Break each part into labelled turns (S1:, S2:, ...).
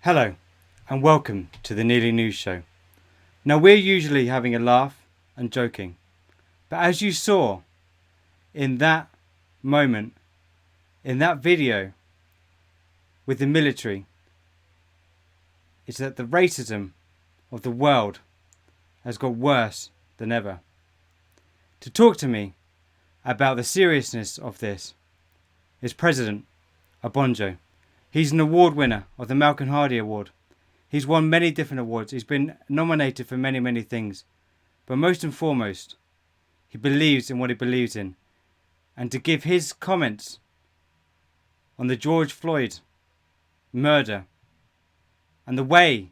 S1: Hello and welcome to the Nearly News Show. Now we're usually having a laugh and joking, but as you saw in that moment, in that video with the military, it's that the racism of the world has got worse than ever. To talk to me about the seriousness of this is President Obonjo. He's an award winner of the Malcolm Hardy Award. He's won many different awards. He's been nominated for many, many things. But most and foremost, he believes in what he believes in. And to give his comments on the George Floyd murder and the way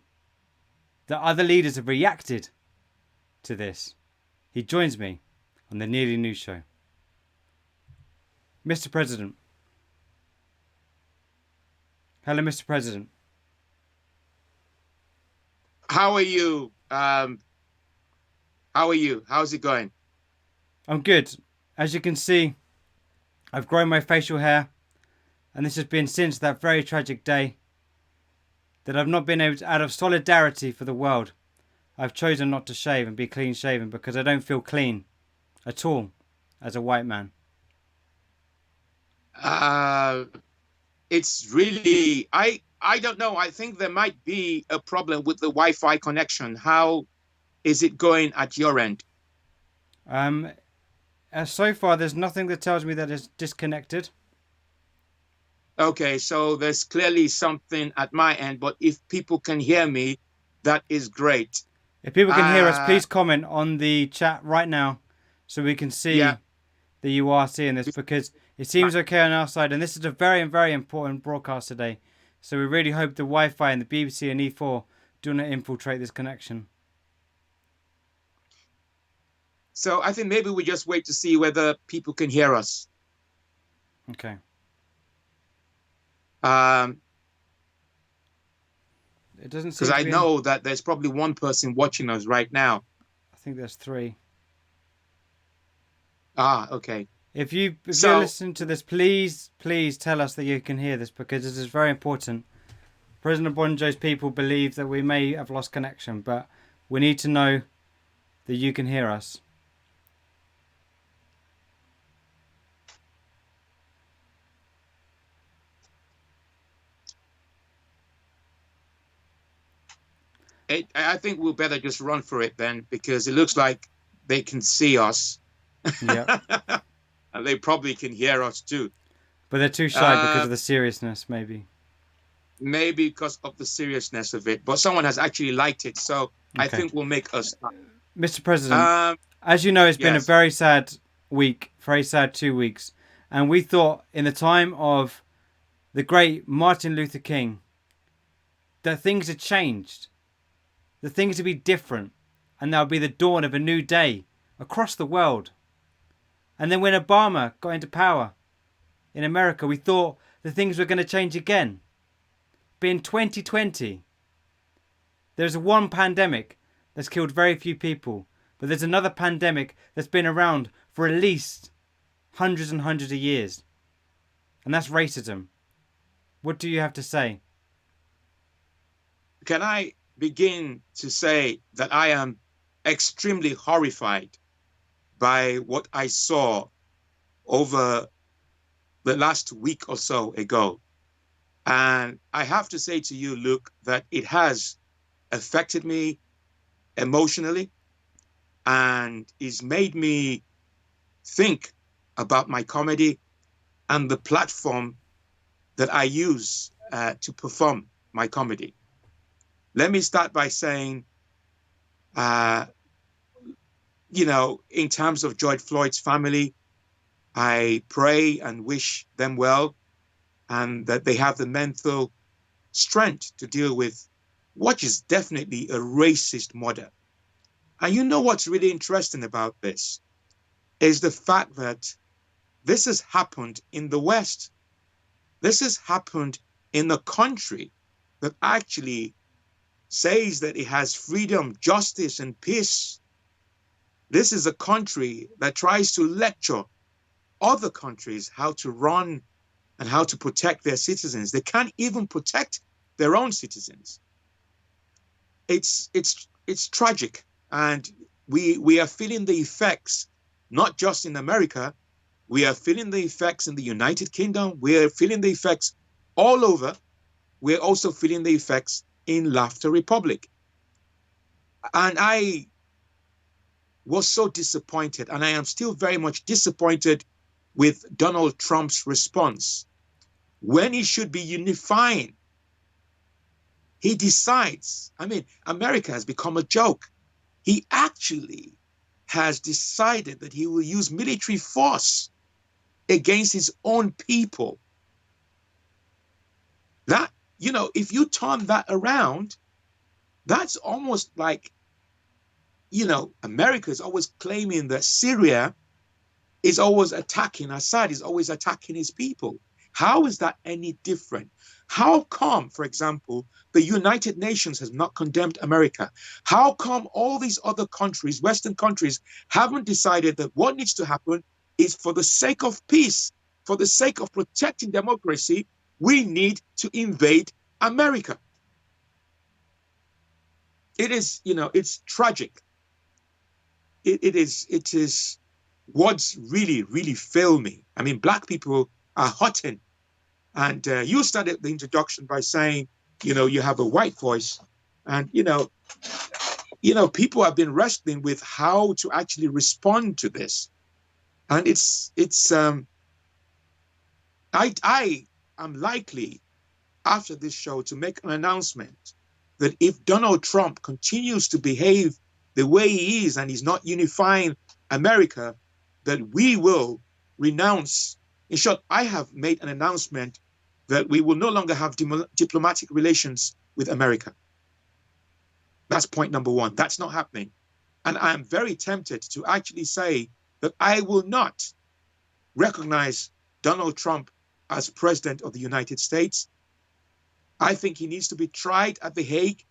S1: that other leaders have reacted to this, he joins me on the Nearly News Show. Mr. President. Hello, Mr. President.
S2: How are you? How are you? How's it going?
S1: I'm good. As you can see, I've grown my facial hair, and this has been since that very tragic day that I've not been able to, out of solidarity for the world, I've chosen not to shave and be clean shaven because I don't feel clean at all as a white man.
S2: It's really, I don't know. I think there might be a problem with the Wi-Fi connection. How is it going at your end?
S1: So far, there's nothing that tells me that it's disconnected.
S2: Okay, so there's clearly something at my end, but if people can hear me, that is great.
S1: If people can hear us, please comment on the chat right now so we can see that you are seeing this, because it seems okay on our side, and this is a very, very important broadcast today. So we really hope the Wi-Fi and the BBC and E4 do not infiltrate this connection.
S2: So I think maybe we just wait to see whether people can hear us.
S1: Okay. It doesn't seem,
S2: because I know that there's probably one person watching us right now.
S1: I think there's 3.
S2: Ah, okay.
S1: If you're listening to this, please tell us that you can hear this, because this is very important. President Obonjo's people believe that we may have lost connection, but we need to know that you can hear us.
S2: I think we'll better just run for it then, because it looks like they can see us.
S1: Yeah.
S2: And they probably can hear us too.
S1: But they're too shy because of the seriousness, maybe.
S2: Maybe because of the seriousness of it. But someone has actually liked it, so I think we'll make us.
S1: Mr. President, as you know, it's been a very sad week, very sad 2 weeks. And we thought in the time of the great Martin Luther King that things had changed. That things would be different. And that would be the dawn of a new day across the world. And then when Obama got into power in America, we thought that things were going to change again. But in 2020, there's one pandemic that's killed very few people. But there's another pandemic that's been around for at least hundreds and hundreds of years. And that's racism. What do you have to say?
S2: Can I begin to say that I am extremely horrified by what I saw over the last week or so ago? And I have to say to you, Luke, that it has affected me emotionally and it's made me think about my comedy and the platform that I use to perform my comedy. Let me start by saying, uh, in terms of George Floyd's family, I pray and wish them well and that they have the mental strength to deal with what is definitely a racist murder. And you know what's really interesting about this is the fact that this has happened in the West. This has happened in a country that actually says that it has freedom, justice, and peace. This is a country that tries to lecture other countries how to run and how to protect their citizens. They can't even protect their own citizens. It's tragic, and we are feeling the effects not just in America. We are feeling the effects in the United Kingdom. We are feeling the effects all over. We're also feeling the effects in Laughter Republic. And I was so disappointed, and I am still very much disappointed with Donald Trump's response. When he should be unifying, he decides, America has become a joke. He actually has decided that he will use military force against his own people. That, if you turn that around, that's almost like, America is always claiming that Syria is always attacking Assad, is always attacking his people. How is that any different? How come, for example, the United Nations has not condemned America? How come all these other countries, Western countries, haven't decided that what needs to happen is for the sake of peace, for the sake of protecting democracy, we need to invade America? It is, it's tragic. It is what's really, really failed me. Black people are hurting. And you started the introduction by saying, you have a white voice. And, people have been wrestling with how to actually respond to this. And I am likely after this show to make an announcement that if Donald Trump continues to behave the way he is and he's not unifying America, that we will renounce. In short, I have made an announcement that we will no longer have diplomatic relations with America. That's point number one. That's not happening. And I am very tempted to actually say that I will not recognize Donald Trump as president of the United States. I think he needs to be tried at The Hague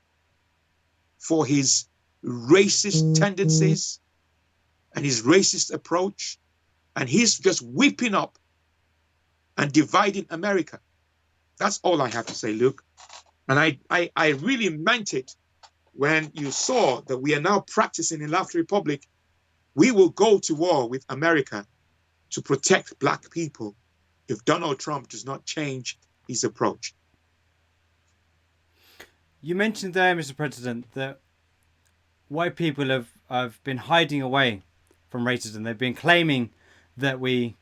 S2: for his racist tendencies and his racist approach. And he's just whipping up and dividing America. That's all I have to say, Luke. And I really meant it when you saw that we are now practicing in Laughter Republic. We will go to war with America to protect Black people if Donald Trump does not change his approach.
S1: You mentioned there, Mr. President, that white people have been hiding away from racism. They've been claiming that we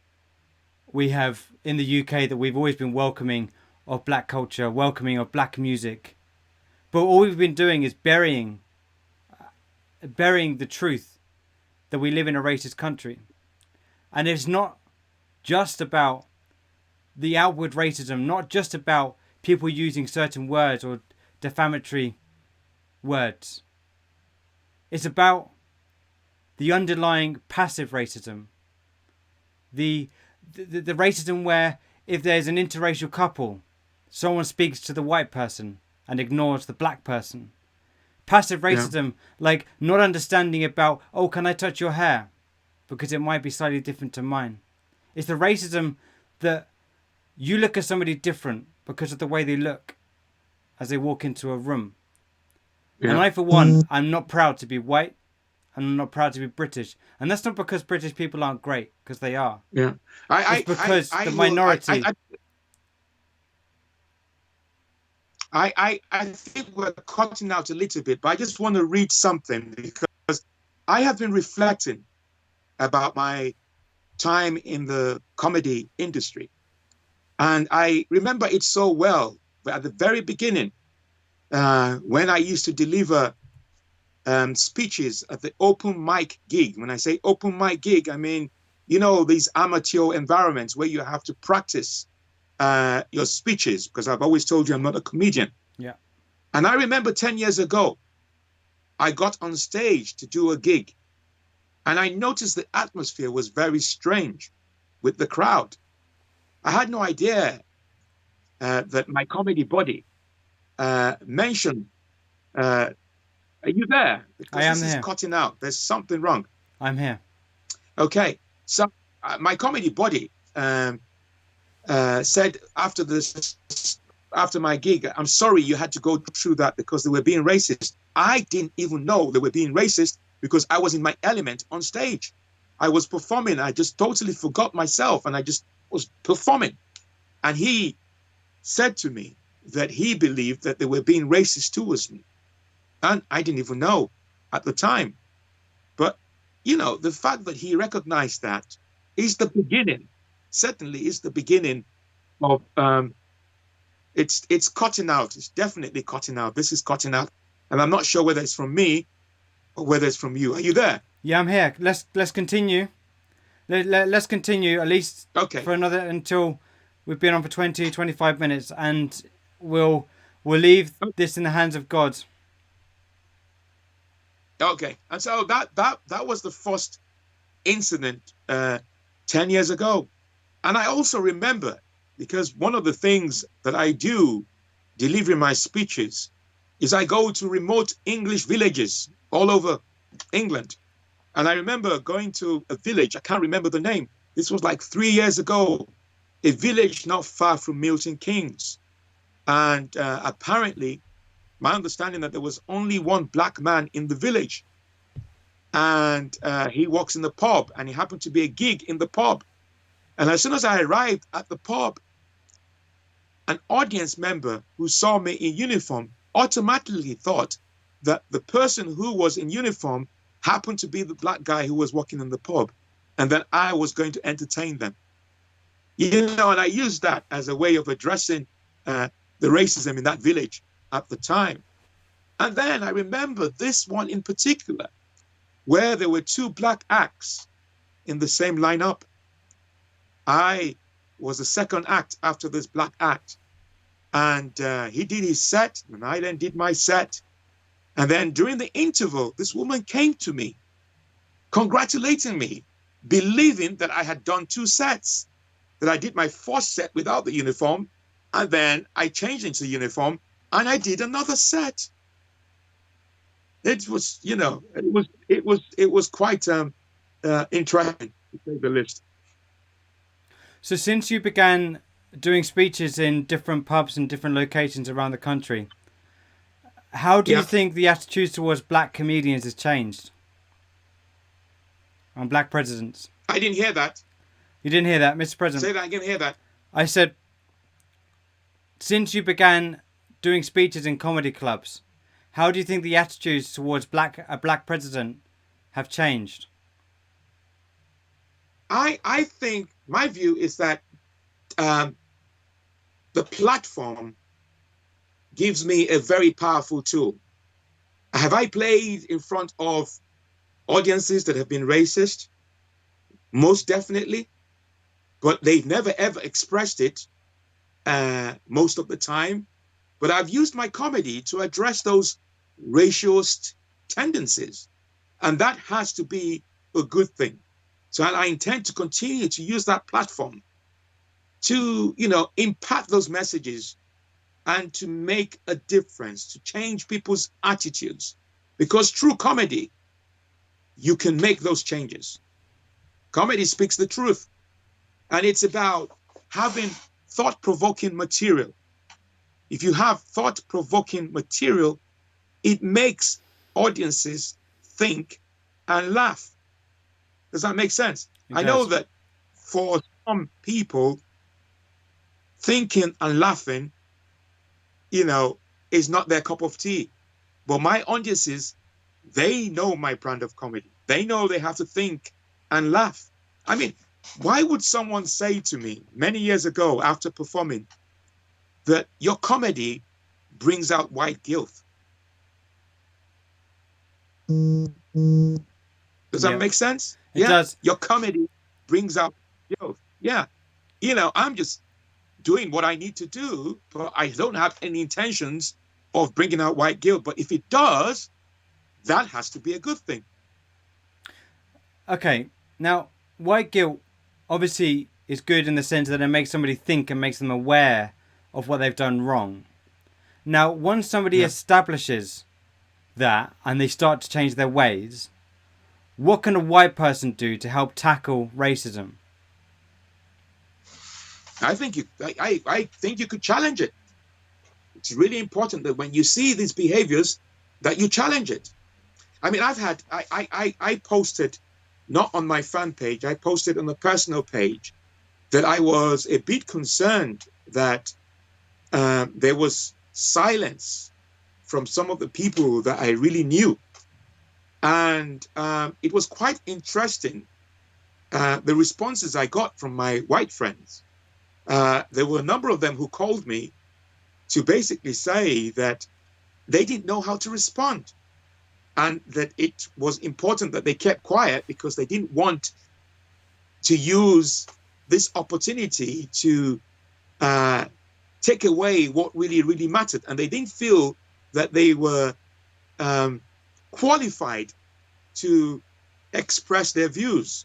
S1: have in the UK that we've always been welcoming of black culture, welcoming of black music. But all we've been doing is burying the truth that we live in a racist country. And it's not just about the outward racism, not just about people using certain words or defamatory words. It's about the underlying passive racism. The racism where if there's an interracial couple, someone speaks to the white person and ignores the black person. Passive racism, like not understanding about, oh, can I touch your hair? Because it might be slightly different to mine. It's the racism that you look at somebody different because of the way they look as they walk into a room. And
S2: Yeah.
S1: I, for one, I'm not proud to be white. And I'm not proud to be British. And that's not because British people aren't great, because they are.
S2: Yeah.
S1: It's
S2: I I
S1: because
S2: I
S1: the
S2: I will
S1: minority.
S2: I think we're cutting out a little bit, but I just want to read something because I have been reflecting about my time in the comedy industry. And I remember it so well. But at the very beginning, when I used to deliver speeches at the open mic gig, when I say open mic gig, I mean, these amateur environments where you have to practice your speeches, because I've always told you I'm not a comedian.
S1: Yeah.
S2: And I remember 10 years ago, I got on stage to do a gig, and I noticed the atmosphere was very strange with the crowd. I had no idea that my comedy buddy mentioned, uh, are you there?
S1: I
S2: Because
S1: am
S2: this is
S1: here.
S2: cutting out. There's something wrong.
S1: I'm here.
S2: Okay. So my comedy buddy said after my gig, I'm sorry you had to go through that because they were being racist. I didn't even know they were being racist because I was in my element on stage. I was performing. I just totally forgot myself and I just was performing. And he said to me that he believed that they were being racist towards me. And I didn't even know at the time. But, the fact that he recognized that is the beginning, certainly is the beginning of it's cutting out. It's definitely cutting out. This is cutting out. And I'm not sure whether it's from me or whether it's from you. Are you there?
S1: Yeah, I'm here. Let's continue. Let's continue at least
S2: Okay.
S1: for another until we've been on for 20, 25 minutes, and we'll leave this in the hands of God.
S2: Okay. And so that was the first incident 10 years ago. And I also remember, because one of the things that I do delivering my speeches is I go to remote English villages all over England. And I remember going to a village, I can't remember the name. This was like 3 years ago, a village not far from Milton Keynes. And apparently, my understanding that there was only one black man in the village. And he walks in the pub, and he happened to be a gig in the pub. And as soon as I arrived at the pub, an audience member who saw me in uniform automatically thought that the person who was in uniform happened to be the black guy who was walking in the pub and that I was going to entertain them. And I used that as a way of addressing the racism in that village at the time. And then I remember this one in particular, where there were two black acts in the same lineup. I was the second act after this black act. And he did his set, and I then did my set. And then during the interval, this woman came to me, congratulating me, believing that I had done two sets, that I did my first set without the uniform, and then I changed into uniform, and I did another set. It was, it was quite interesting, to say the least.
S1: So since you began doing speeches in different pubs and different locations around the country, how do you
S2: Yeah.
S1: think the attitudes towards black comedians has changed? And black presidents?
S2: I didn't hear that.
S1: You didn't hear that, Mr. President?
S2: Say that again, hear that.
S1: I said, since you began doing speeches in comedy clubs, how do you think the attitudes towards a black president have changed?
S2: I think my view is that the platform gives me a very powerful tool. Have I played in front of audiences that have been racist? Most definitely, but they've never ever expressed it most of the time. But I've used my comedy to address those racist tendencies, and that has to be a good thing. So I intend to continue to use that platform to, impact those messages and to make a difference, to change people's attitudes. Because through comedy, you can make those changes. Comedy speaks the truth. And it's about having thought-provoking material. If you have thought-provoking material, it makes audiences think and laugh. Does that make sense?
S1: It
S2: I know
S1: does.
S2: that for some people, thinking and laughing, you know, is not their cup of tea. But my audiences, they know my brand of comedy. They know they have to think and laugh. I mean, why would someone say to me many years ago after performing that your comedy brings out white guilt? Does that
S1: Yeah,
S2: make sense?
S1: it
S2: Yeah.
S1: does.
S2: Your comedy brings out guilt. Yeah. I'm just doing what I need to do, but I don't have any intentions of bringing out white guilt. But if it does, that has to be a good thing.
S1: Okay, now white guilt obviously is good in the sense that it makes somebody think and makes them aware of what they've done wrong. Now, once somebody
S2: Yeah.
S1: establishes that and they start to change their ways, what can a white person do to help tackle racism?
S2: I think you could challenge it. It's really important that when you see these behaviors, that you challenge it. I mean, I posted not on my fan page, I posted on the personal page that I was a bit concerned that there was silence from some of the people that I really knew. And it was quite interesting, the responses I got from my white friends. There were a number of them who called me to basically say that they didn't know how to respond and that it was important that they kept quiet because they didn't want to use this opportunity to uh, take away what really, really mattered. And they didn't feel that they were um, qualified to express their views.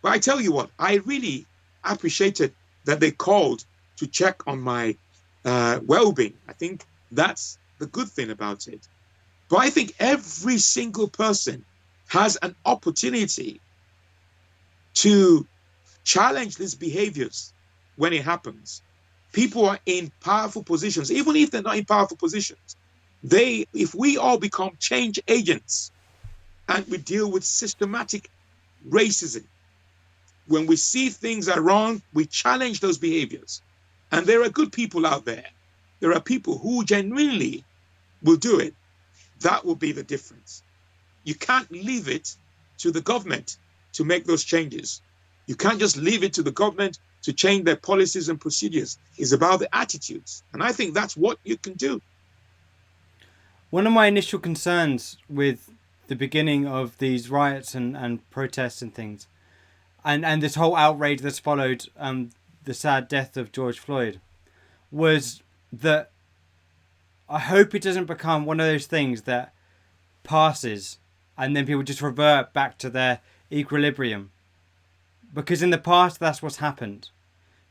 S2: But I tell you what, I really appreciated that they called to check on my well-being. I think that's the good thing about it. But I think every single person has an opportunity to challenge these behaviors when it happens. People are in powerful positions, even if they're not in powerful positions. If we all become change agents and we deal with systematic racism, when we see things are wrong, we challenge those behaviors. And there are good people out there. There are people who genuinely will do it. That will be the difference. You can't leave it to the government to make those changes. You can't just leave it to the government to change their policies and procedures. It's about the attitudes. And I think that's what you can do.
S1: One of my initial concerns with the beginning of these riots and protests and things, and this whole outrage that's followed the sad death of George Floyd, was that I hope it doesn't become one of those things that passes and then people just revert back to their equilibrium. Because in the past, that's what's happened.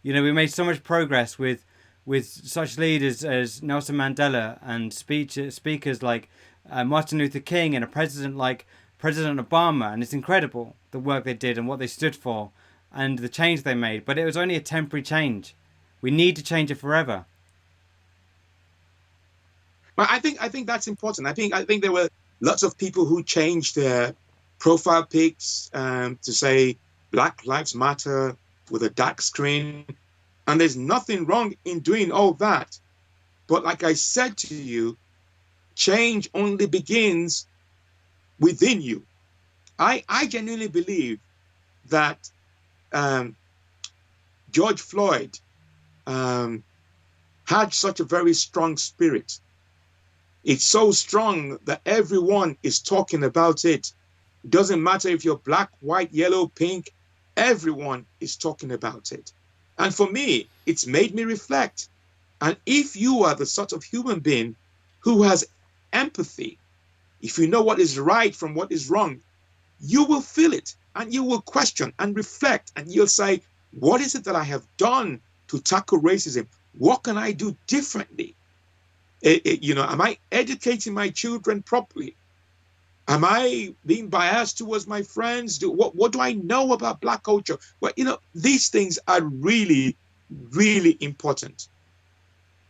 S1: You know, we made so much progress with such leaders as Nelson Mandela and speakers like Martin Luther King and a president like President Obama, and it's incredible the work they did and what they stood for and the change they made. But it was only a temporary change. We need to change it forever.
S2: But I think that's important. I think there were lots of people who changed their profile pics to say Black Lives Matter with a dark screen. And there's nothing wrong in doing all that. But like I said to you, change only begins within you. I genuinely believe that um, George Floyd um, had such a very strong spirit. It's so strong that everyone is talking about it. It doesn't matter if you're black, white, yellow, pink, everyone is talking about it. And for me, it's made me reflect. And if you are the sort of human being who has empathy, if you know what is right from what is wrong, you will feel it and you will question and reflect and you'll say, what is it that I have done to tackle racism? What can I do differently? Am I educating my children properly? Am I being biased towards my friends? What do I know about Black culture? Well, these things are really, really important.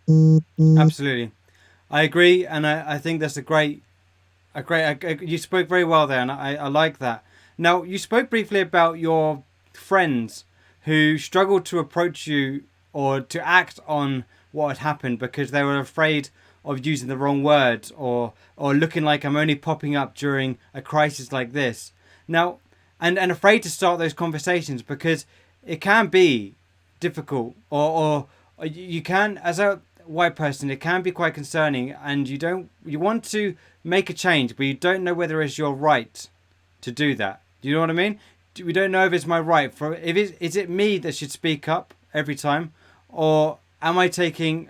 S1: Absolutely. I agree, and I think that's you spoke very well there, and I like that. Now, you spoke briefly about your friends who struggled to approach you or to act on what had happened because they were afraid of using the wrong words or looking like I'm only popping up during a crisis like this. Now, and afraid to start those conversations because it can be difficult or you can as a white person it can be quite concerning and you want to make a change but you don't know whether it's your right to do that. Do you know what I mean? We don't know if it's my right for if it's is it me that should speak up every time or am I taking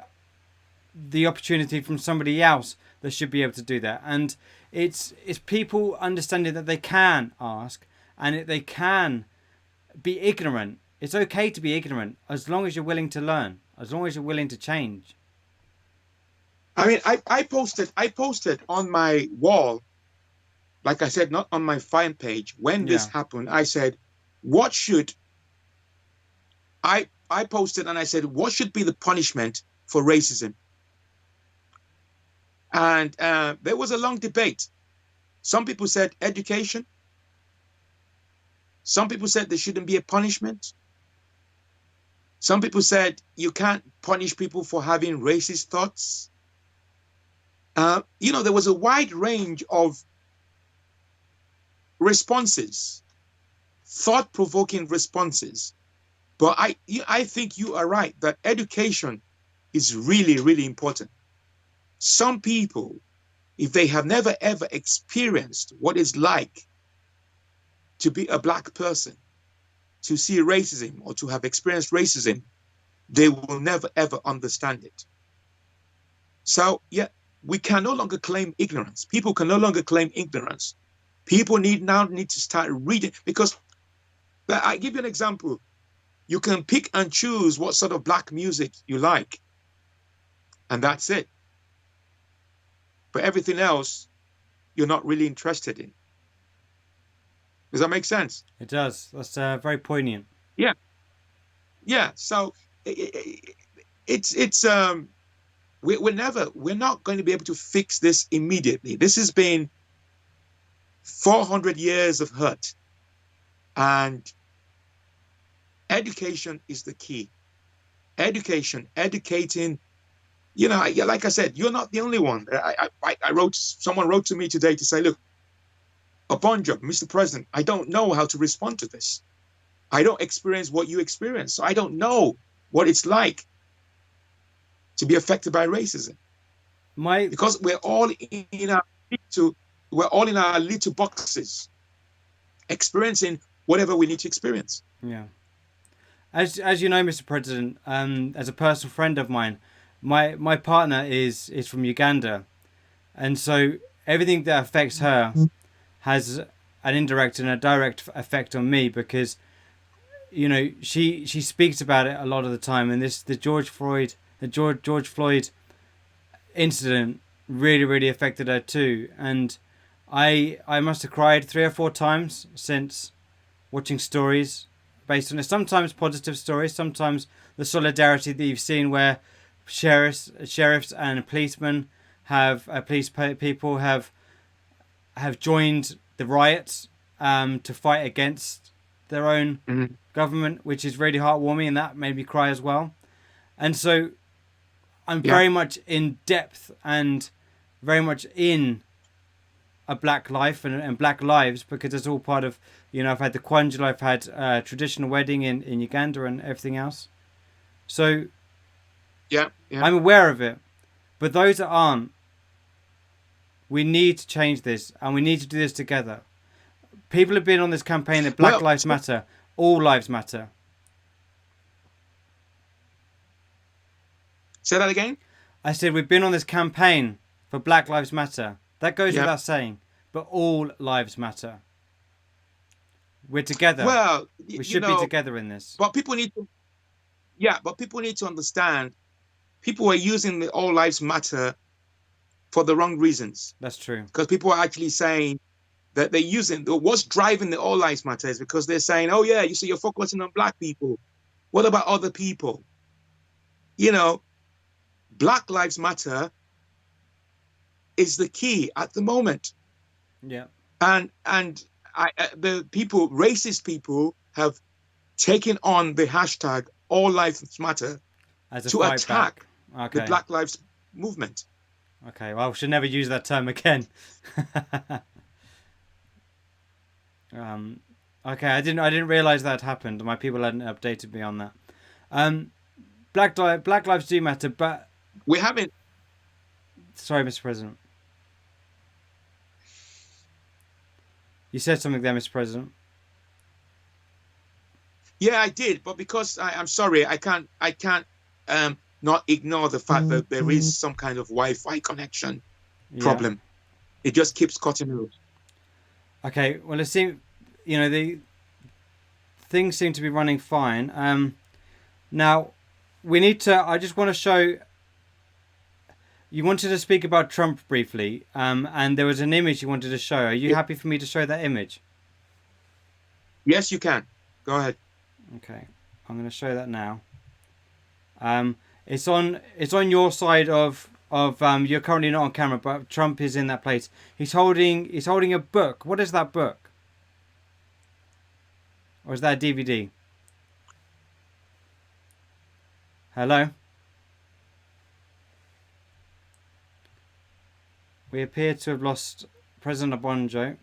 S1: the opportunity from somebody else that should be able to do that? And it's people understanding that they can ask and they can be ignorant. It's okay to be ignorant as long as you're willing to learn, as long as you're willing to change.
S2: I mean, I posted on my wall, like I said, not on my fan page. When this
S1: Yeah.
S2: happened, I said, what should I posted and I said, what should be the punishment for racism? And there was a long debate. Some people said education. Some people said there shouldn't be a punishment. Some people said you can't punish people for having racist thoughts. There was a wide range of responses, thought-provoking responses. But I think you are right that education is really, really important. Some people, if they have never ever experienced what it's like to be a Black person, to see racism or to have experienced racism, they will never ever understand it. So, yeah, we can no longer claim ignorance. People can no longer claim ignorance. People need to start reading because I give you an example. You can pick and choose what sort of Black music you like, and that's it. But everything else, you're not really interested in. Does that make sense?
S1: It does. That's very poignant.
S2: Yeah, yeah. So it's we're not going to be able to fix this immediately. This has been 400 years of hurt, and education is the key. Educating. Like I said, you're not the only one. Someone wrote to me today to say, look, Obonjo, Mr. President, I don't know how to respond to this. I don't experience what you experience. So I don't know what it's like to be affected by racism
S1: My
S2: because we're all in our little boxes experiencing whatever we need to experience.
S1: yeah. As you know, Mr. President, as a personal friend of mine, my partner is from Uganda, and so everything that affects her has an indirect and a direct effect on me because she speaks about it a lot of the time, and the George Floyd incident really affected her too, and I must have cried 3 or 4 times since watching stories based on it. Sometimes positive stories, sometimes the solidarity that you've seen where sheriffs and policemen people have joined the riots to fight against their own
S2: Mhm.
S1: government, which is really heartwarming, and that made me cry as well. And so I'm
S2: Yeah.
S1: very much in depth and very much in a black life and black lives because it's all part of, I've had the Kwanjula, I've had a traditional wedding in Uganda and everything else. So
S2: Yeah. Yeah.
S1: I'm aware of it. But those that aren't, we need to change this and we need to do this together. People have been on this campaign that Black
S2: Well,
S1: Lives Matter, all lives matter.
S2: say that again.
S1: I said we've been on this campaign for Black Lives Matter. That goes
S2: Yeah.
S1: without saying, but all lives matter. We're together.
S2: Well,
S1: We should be together in this.
S2: but people need to, yeah, but people need to understand people are using the all lives matter for the wrong reasons
S1: That's true.
S2: because people are actually saying that they're using. What's driving the All Lives Matter is because they're saying, oh, yeah, you see, you're focusing on black people. What about other people? You know, Black Lives Matter is the key at the moment.
S1: Yeah.
S2: And the people, racist people, have taken on the hashtag All Lives Matter
S1: As a
S2: to
S1: fight back.
S2: attack the
S1: Okay.
S2: Black Lives movement.
S1: Okay. Well, I should never use that term again. um, okay. I didn't realize that happened. My people hadn't updated me on that. Um, Black lives do matter, but
S2: We haven't.
S1: sorry, Mr. President. You said something there, Mr. President.
S2: Yeah, I did, but because I'm sorry, I can't not ignore the fact that there is some kind of Wi-Fi connection
S1: Yeah.
S2: problem. It just keeps cutting out.
S1: Okay. Well, it seems, the things seem to be running fine. Now we need to. I just want to show. You wanted to speak about Trump briefly, and there was an image you wanted to show. Are you happy for me to show that image?
S2: Yes, you can. Go ahead.
S1: Okay, I'm going to show that now. It's on your side of you're currently not on camera, but Trump is in that place. He's holding a book. What is that book? Or is that a DVD? Hello? We appear to have lost President Abonjo.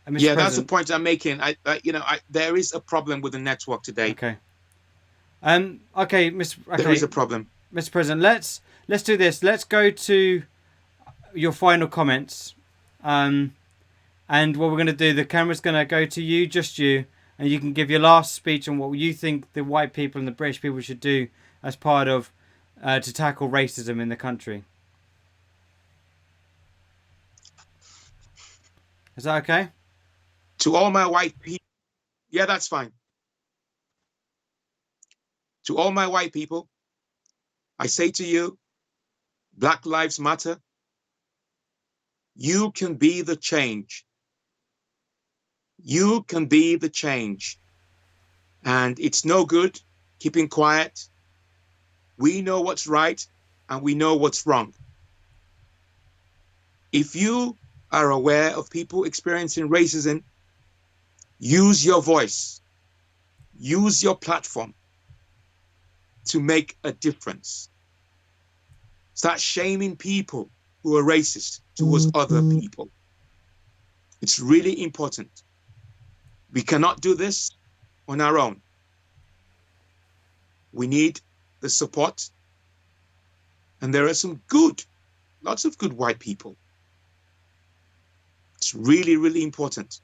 S1: Mr.
S2: Yeah, that's the
S1: President.
S2: point I'm making. There is a problem with the network today.
S1: Okay. Okay,
S2: There is a problem.
S1: Mr. President, let's do this. Let's go to your final comments. And what we're going to do, the camera's going to go to you, just you, and you can give your last speech on what you think the white people and the British people should do as part of to tackle racism in the country. Is that okay?
S2: To all my white people, yeah, that's fine. To all my white people, I say to you, Black Lives Matter. You can be the change. You can be the change. And it's no good keeping quiet. We know what's right and we know what's wrong. If you are aware of people experiencing racism, use your voice, use your platform to make a difference. Start shaming people who are racist towards other people. It's really important. We cannot do this on our own. We need the support. And there are lots of good white people. It's really, really important.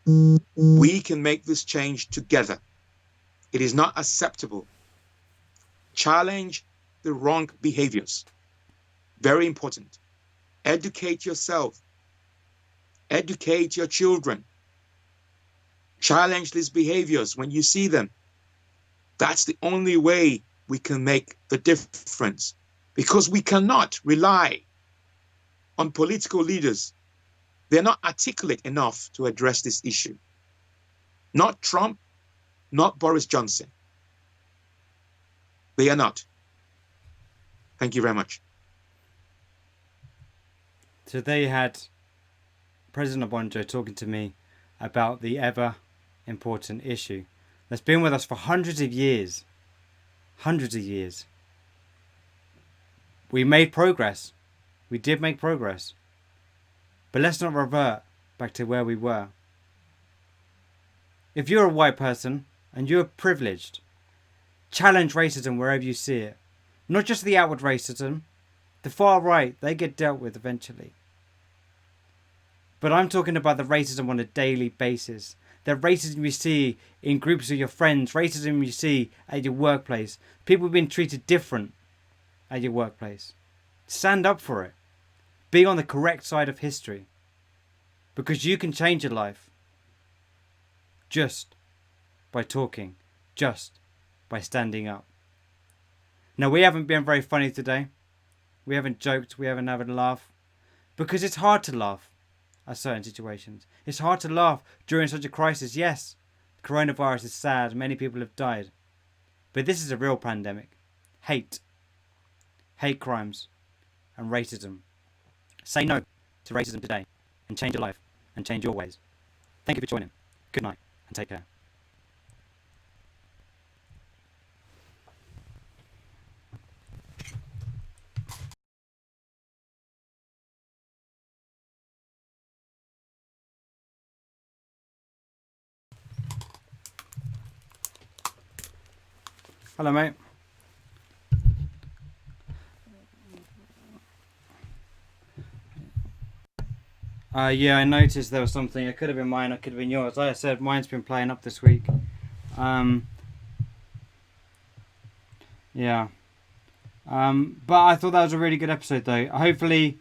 S2: We can make this change together. It is not acceptable. Challenge the wrong behaviors. Very important. Educate yourself. Educate your children. Challenge these behaviors when you see them. That's the only way we can make the difference, because we cannot rely on political leaders. They're not articulate enough to address this issue. Not Trump, not Boris Johnson. They are not. Thank you very much.
S1: So they had President Abonjo talking to me about the ever important issue that's been with us for hundreds of years. Hundreds of years. We made progress. We did make progress. But let's not revert back to where we were. If you're a white person and you're privileged, challenge racism wherever you see it. Not just the outward racism. The far right, they get dealt with eventually. But I'm talking about the racism on a daily basis. The racism you see in groups of your friends, racism you see at your workplace. People being treated different at your workplace. Stand up for it. Be on the correct side of history. Because you can change your life. Just by talking. Just by standing up. Now, we haven't been very funny today. We haven't joked. We haven't had a laugh. Because it's hard to laugh. at certain situations. It's hard to laugh during such a crisis. Yes, coronavirus is sad. Many people have died. But this is a real pandemic. Hate crimes, and racism. Say no to racism today and change your life and change your ways. Thank you for joining. Good night and take care. Hello, mate. Yeah, I noticed there was something. It could have been mine. It could have been yours. Like I said, mine's been playing up this week. Yeah. But I thought that was a really good episode, though. Hopefully,